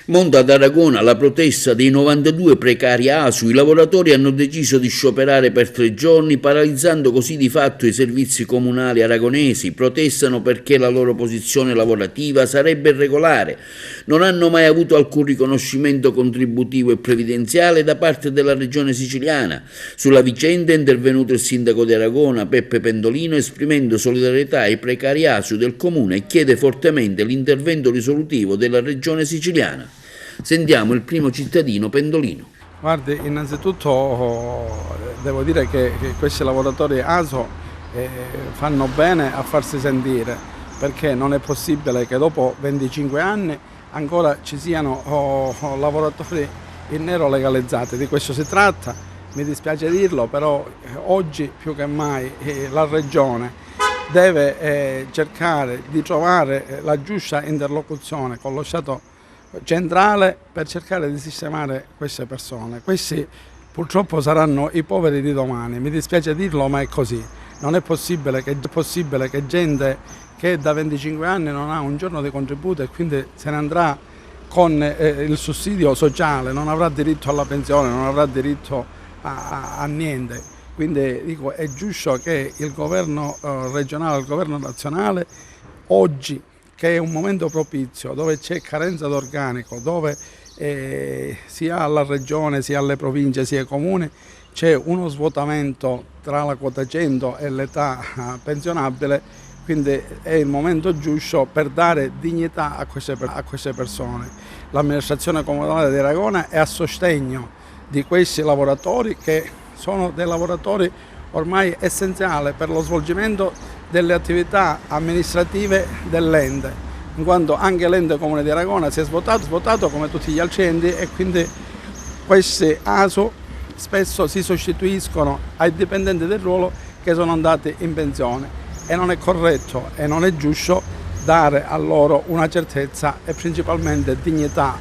Monta ad Aragona la protesta dei 92 precari ASU. I lavoratori hanno deciso di scioperare per 3 giorni, paralizzando così di fatto i servizi comunali aragonesi. Protestano perché la loro posizione lavorativa sarebbe irregolare. Non hanno mai avuto alcun riconoscimento contributivo e previdenziale da parte della regione siciliana. Sulla vicenda è intervenuto il sindaco di Aragona, Peppe Pendolino, esprimendo solidarietà ai precari ASU del comune e chiede fortemente l'intervento risolutivo della regione siciliana. Sentiamo il primo cittadino, Pendolino. Guardi, innanzitutto devo dire che questi lavoratori ASO fanno bene a farsi sentire, perché non è possibile che dopo 25 anni ancora ci siano lavoratori in nero legalizzati. Di questo si tratta, mi dispiace dirlo, però oggi più che mai la regione deve cercare di trovare la giusta interlocuzione con lo Stato centrale per cercare di sistemare queste persone. Questi purtroppo saranno i poveri di domani, mi dispiace dirlo, ma è così. Non è possibile che gente che da 25 anni non ha un giorno di contributo e quindi se ne andrà con il sussidio sociale, non avrà diritto alla pensione, non avrà diritto a niente. Quindi dico, è giusto che il governo regionale, il governo nazionale oggi, che è un momento propizio, dove c'è carenza d'organico, dove sia alla regione, sia alle province, sia ai comuni, c'è uno svuotamento tra la quota 100 e l'età pensionabile, quindi è il momento giusto per dare dignità a queste persone. L'amministrazione comunale di Aragona è a sostegno di questi lavoratori, che sono dei lavoratori ormai essenziali per lo svolgimento delle attività amministrative dell'ente, in quanto anche l'ente comune di Aragona si è svuotato come tutti gli altri enti, e quindi questi ASO spesso si sostituiscono ai dipendenti del ruolo che sono andati in pensione, e non è corretto e non è giusto dare a loro una certezza e principalmente dignità.